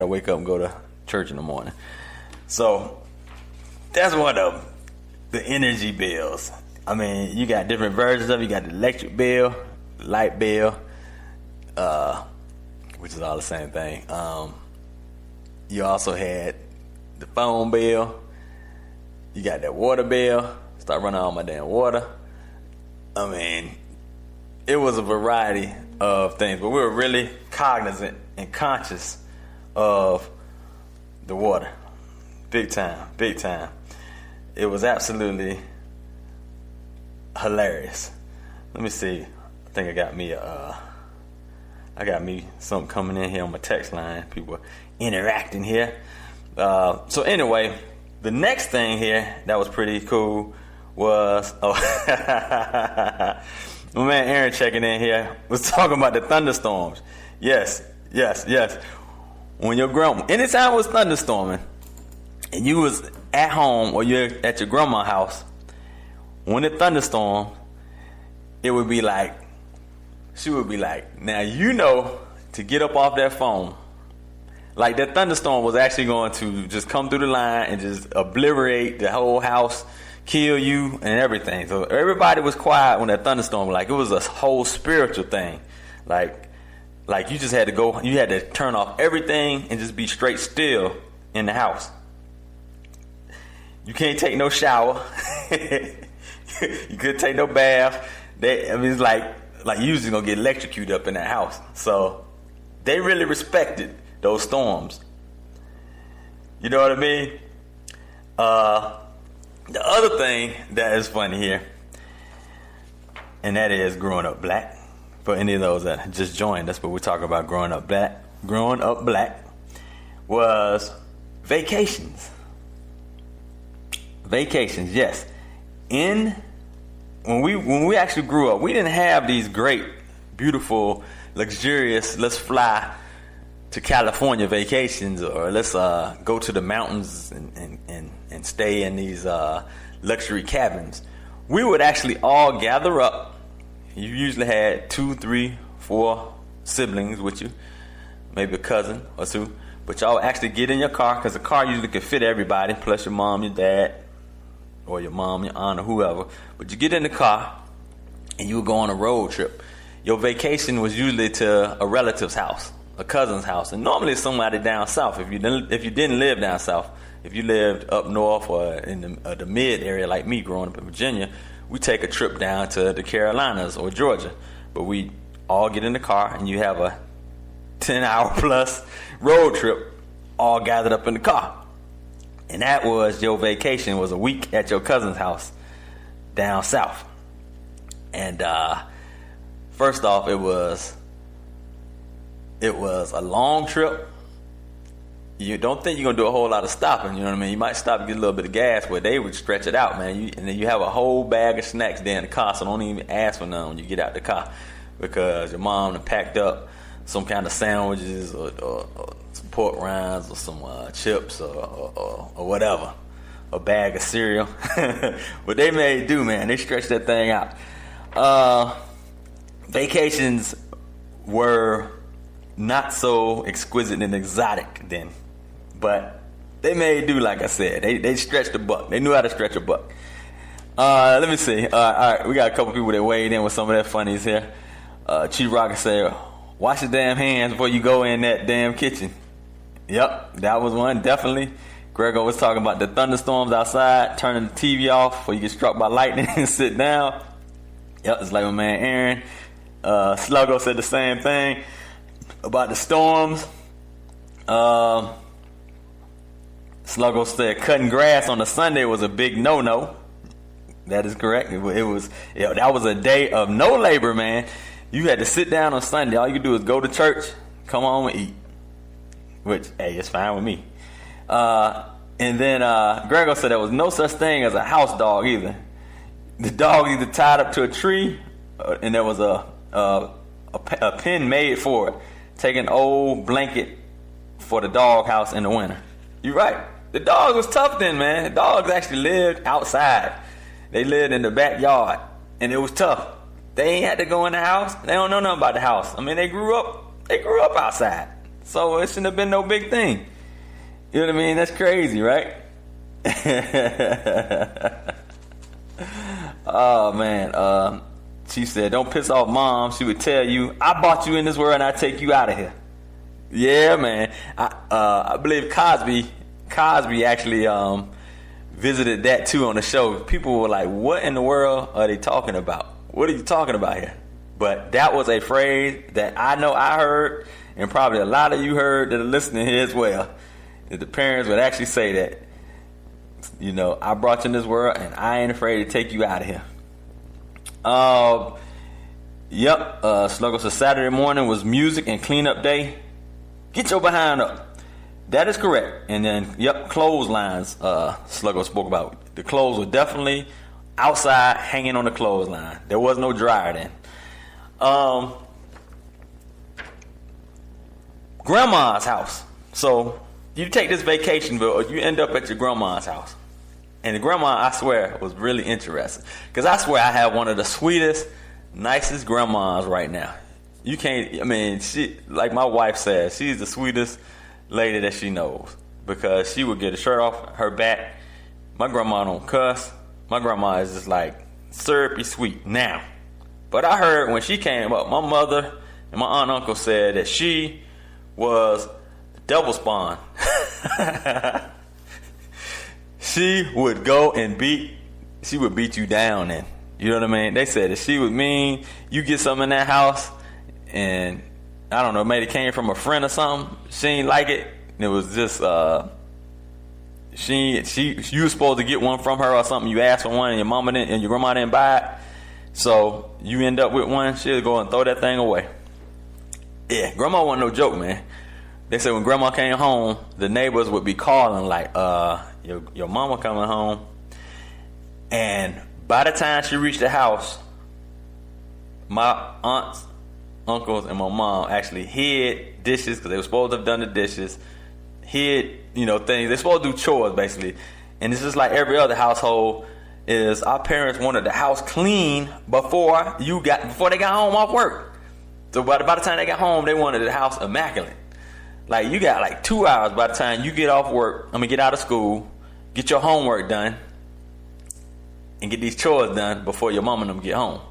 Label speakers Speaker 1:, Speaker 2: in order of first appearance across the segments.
Speaker 1: to wake up and go to church in the morning. So that's one of them. The energy bills. I mean, you got different versions of it. You got the electric bill, light bill, which is all the same thing. You also had the phone bill. You got that water bill. Start running all my damn water. I mean, it was a variety of things, but we were really cognizant and conscious of the water. Big time, big time. It was absolutely hilarious. Let me see. I think I got me something coming in here on my text line. People interacting here. So anyway, the next thing here that was pretty cool was my man Aaron checking in here was talking about the thunderstorms. Yes. When your grandma, anytime it was thunderstorming, and you was at home or you're at your grandma's house, when it thunderstormed, it would be like, she would be like, now you know to get up off that phone. Like that thunderstorm was actually going to just come through the line and just obliterate the whole house, kill you and everything. So everybody was quiet when that thunderstorm, like it was a whole spiritual thing. Like you just had to go, you had to turn off everything and just be straight still in the house. You can't take no shower. You couldn't take no bath. It's like you was gonna get electrocuted up in that house. So they really respected those storms. You know what I mean? The other thing that is funny here, and that is growing up black. For any of those that just joined us, but we're talking about growing up black. Growing up black was vacations. Vacations, yes. When we actually grew up, we didn't have these great, beautiful, luxurious, let's fly to California vacations, or let's go to the mountains and stay in these luxury cabins. We would actually all gather up. You usually had 2, 3, 4 siblings with you, maybe a cousin or two, but y'all actually get in your car, because the car usually could fit everybody, plus your mom, your dad, or your mom, your aunt, or whoever. But you get in the car and you would go on a road trip. Your vacation was usually to a relative's house, a cousin's house, and normally it's somebody down south. If you didn't live down south, if you lived up north or in the mid area like me growing up in Virginia, we take a trip down to the Carolinas or Georgia. But we all get in the car and you have a 10-hour plus road trip all gathered up in the car. And that was your vacation, was a week at your cousin's house down south. And first off, it was a long trip. You don't think you're going to do a whole lot of stopping, you know what I mean? You might stop and get a little bit of gas, but they would stretch it out, man. And then you have a whole bag of snacks there in the car, so don't even ask for none when you get out the car, because your mom done packed up some kind of sandwiches or some pork rinds or some chips or whatever, a bag of cereal. What they made do, man, they stretched that thing out. Vacations were not so exquisite and exotic then, but they made do, like I said. They stretched the buck. They knew how to stretch a buck. Let me see. All right, we got a couple people that weighed in with some of their funnies here. Chief Rocker said, wash your damn hands before you go in that damn kitchen. Yep, that was one, definitely. Grego was talking about the thunderstorms outside, turning the TV off before you get struck by lightning and sit down. Yep, it's like my man Aaron. Sluggo said the same thing about the storms. Sluggo said cutting grass on a Sunday was a big no-no. That is correct. It was that was a day of no labor, man. You had to sit down on Sunday. All you could do is go to church, come home and eat. Which, hey, it's fine with me. And then Grego said there was no such thing as a house dog either. The dog either tied up to a tree, and there was a pen made for it. Take an old blanket for the dog house in the winter. You're right. The dog was tough then, man. The dogs actually lived outside. They lived in the backyard, and it was tough. They ain't had to go in the house. They don't know nothing about the house. I mean, they grew up outside. So it shouldn't have been no big thing. You know what I mean? That's crazy, right? Oh, man. She said, don't piss off mom. She would tell you, I brought you in this world and I take you out of here. Yeah, man. I believe Cosby actually visited that too on the show. People were like, what in the world are they talking about? What are you talking about here? But that was a phrase that I know I heard, and probably a lot of you heard that are listening here as well. That the parents would actually say that, you know, I brought you in this world and I ain't afraid to take you out of here. Sluggo says Saturday morning was music and cleanup day. Get your behind up. That is correct. And then, clotheslines, Sluggo spoke about. The clothes were definitely outside hanging on the clothesline. There was no dryer then. Grandma's house. So you take this vacation, but you end up at your grandma's house. And the grandma, I swear, was really interesting. Because I swear I have one of the sweetest, nicest grandmas right now. You can't, I mean, she, like my wife says, she's the sweetest lady that she knows. Because she would get a shirt off her back. My grandma don't cuss. My grandma is just like syrupy sweet now. But I heard when she came up, my mother and my aunt and uncle said that she was the devil spawn. She would go and beat you down, and you know what I mean? They said if she was mean, you get something in that house, and I don't know, maybe it came from a friend or something. She ain't like it. It was just you were supposed to get one from her or something. You asked for one, and your mama didn't, and your grandma didn't buy it. So you end up with one. She'll go and throw that thing away. Yeah, grandma wasn't no joke, man. They said when grandma came home, the neighbors would be calling like, your mama coming home. And by the time she reached the house, my aunts, uncles, and my mom actually hid dishes because they were supposed to have done the dishes. Hid, things. They're supposed to do chores, basically. And it's just like every other household is our parents wanted the house clean before they got home off work. So by the time they got home, they wanted the house immaculate. Like you got like 2 hours by the time you get off work, get out of school, get your homework done, and get these chores done before your mom and them get home.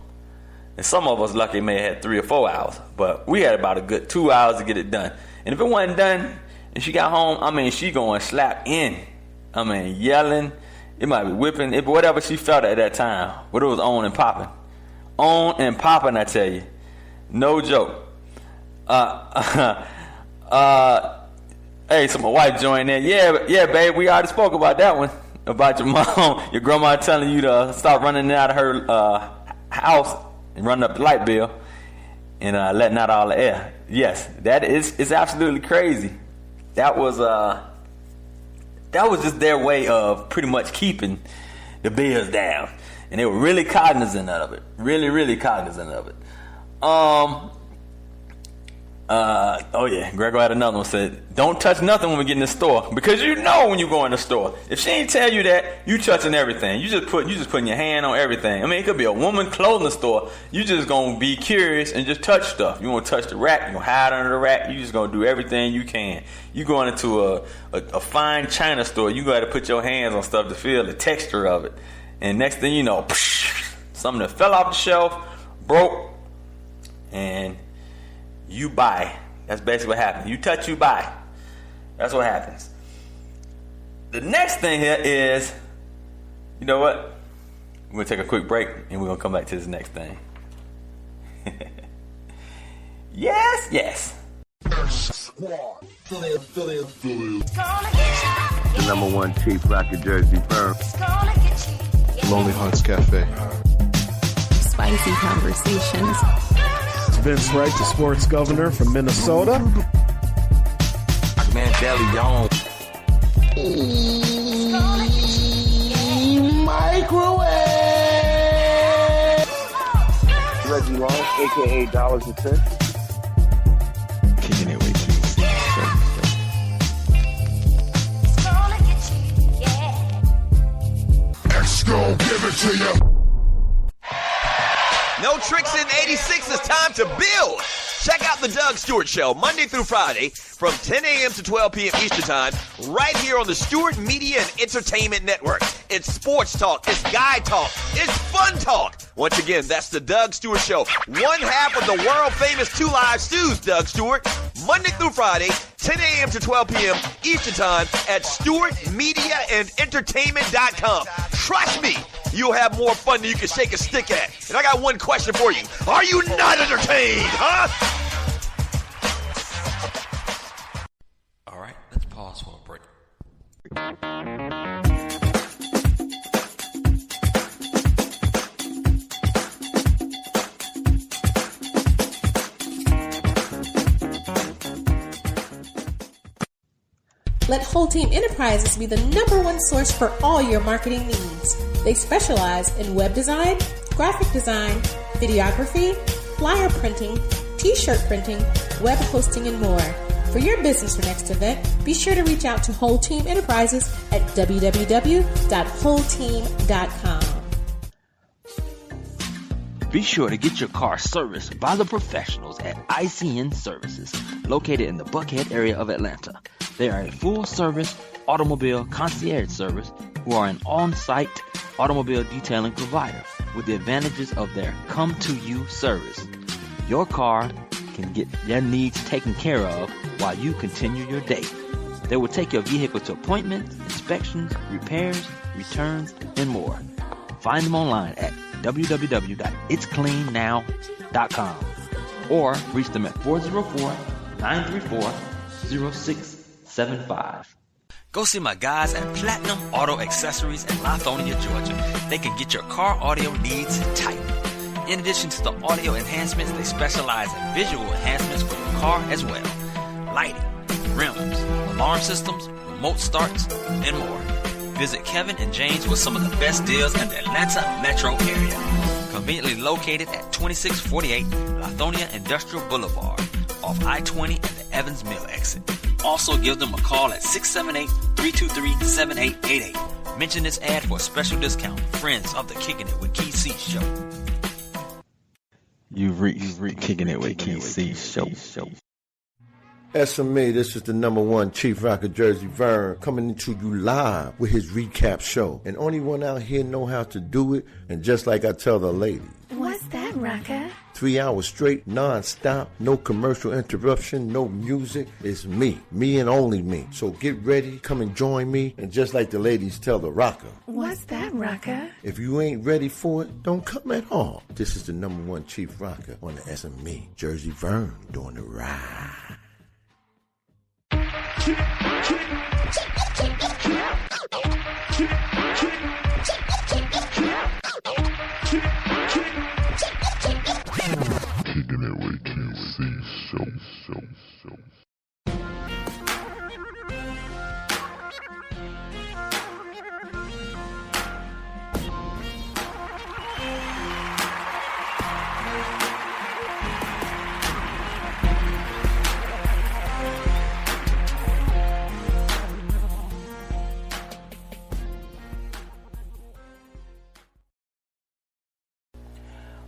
Speaker 1: And some of us lucky may have had 3 or 4 hours, but we had about a good 2 hours to get it done. And if it wasn't done and she got home, she going slap in. Yelling. It might be whipping, whatever she felt at that time. But it was on and popping. On and popping, I tell you. No joke. Hey, so my wife joined in. Yeah, babe, we already spoke about that one. About your mom, your grandma telling you to stop running out of her house and running up the light bill and letting out all the air. Yes, it's absolutely crazy. That was just their way of pretty much keeping the bills down. And they were really cognizant of it. Really, really cognizant of it. Gregor had another one, said, don't touch nothing when we get in the store. Because you know when you go in the store. If she ain't tell you that, you touching everything. You just putting your hand on everything. It could be a woman clothing store. You just gonna be curious and just touch stuff. You wanna touch the rack, you gonna hide under the rack, you just gonna do everything you can. You going into a fine china store, you gotta put your hands on stuff to feel the texture of it. And next thing you know, something that fell off the shelf, broke, and you buy. That's basically what happens. You touch, you buy. That's what happens. The next thing here is, you know what? We're going to take a quick break and we're going to come back to this next thing. Yes.
Speaker 2: The #1 cheap rocket jersey firm.
Speaker 3: Lonely Hearts Cafe.
Speaker 4: Spicy conversations.
Speaker 3: Vince Wright, the sports governor from Minnesota.
Speaker 5: Man, Deleon.
Speaker 2: Microwave. Reggie Long, a.k.a. Dollars and Cents.
Speaker 3: Kicking it way too easy.
Speaker 6: X gon' give it to you.
Speaker 5: No tricks in 86, it's time to build. Check out the Doug Stewart Show Monday through Friday from 10 a.m. to 12 p.m. Eastern Time right here on the Stewart Media and Entertainment Network. It's sports talk. It's guy talk. It's fun talk. Once again, that's the Doug Stewart Show. One half of the world-famous Two Live Stews, Doug Stewart. Monday through Friday, 10 a.m. to 12 p.m. Eastern Time at StewartMediaAndEntertainment.com. Trust me, you'll have more fun than you can shake a stick at. And I got one question for you. Are you not entertained, huh?
Speaker 1: All right, let's pause for a break.
Speaker 4: Let Whole Team Enterprises be the #1 source for all your marketing needs. They specialize in web design, graphic design, videography, flyer printing, t-shirt printing, web hosting, and more. For your business or next event, be sure to reach out to Whole Team Enterprises at www.wholeteam.com.
Speaker 6: Be sure to get your car serviced by the professionals at ICN Services, located in the Buckhead area of Atlanta. They are a full-service automobile concierge service who are an on-site automobile detailing provider with the advantages of their come-to-you service. Your car can get their needs taken care of while you continue your day. They will take your vehicle to appointments, inspections, repairs, returns, and more. Find them online at www.itscleannow.com or reach them at 404-934-0675.
Speaker 7: Go see my guys at Platinum Auto Accessories in Lithonia, Georgia. They can get your car audio needs tight. In addition to the audio enhancements, they specialize in visual enhancements for your car as well. Lighting, rims, alarm systems, remote starts, and more. Visit Kevin and James with some of the best deals in the Atlanta metro area. Conveniently located at 2648 Lithonia Industrial Boulevard off I-20 and the Evans Mill exit. Also give them a call at 678-323-7888. Mention this ad for a special discount. Friends of the Kicking It with Key C show.
Speaker 6: You've reached Kicking It with Key C show.
Speaker 8: SMA, this is the #1 Chief Rocker Jersey Vern coming into you live with his recap show. And only one out here know how to do it. And just like I tell the ladies.
Speaker 9: What's that, Rocker?
Speaker 8: 3 hours straight, non-stop, no commercial interruption, no music. It's me and only me. So get ready, come and join me. And just like the ladies tell the rocker.
Speaker 9: What's that, Rocker?
Speaker 8: If you ain't ready for it, don't come at all. This is the #1 Chief Rocker on the SMA, Jersey Vern, doing the ride.
Speaker 10: Kicking It with KC show.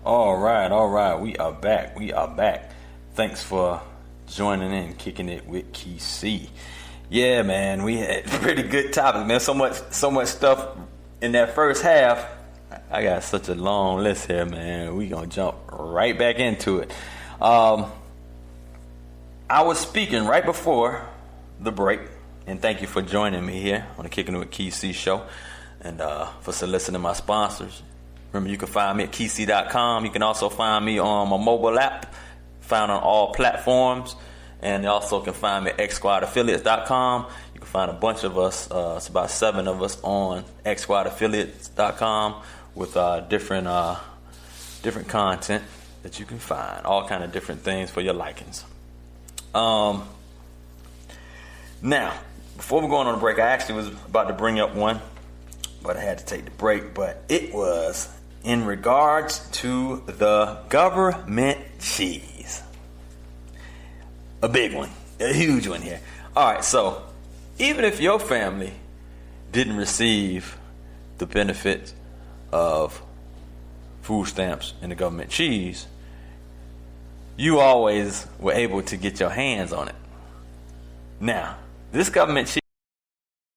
Speaker 1: All right. We are back. Thanks for joining in, Kicking It with Key C. Yeah, man, we had pretty good topics, man. So much stuff in that first half. I got such a long list here, man. We gonna jump right back into it. I was speaking right before the break, and thank you for joining me here on the Kicking It with Key C show, and for soliciting my sponsors. Remember, you can find me at keyc.com. You can also find me on my mobile app, found on all platforms. And you also can find me at xsquadaffiliates.com. You can find a bunch of us, it's about 7 of us on xsquadaffiliates.com with different content that you can find. All kind of different things for your likings. Now, before we go on the break, I actually was about to bring up one, but I had to take the break. But it was in regards to the government cheese. A big one, a huge one here. All right, so even if your family didn't receive the benefits of food stamps and the government cheese, you always were able to get your hands on it. Now, this government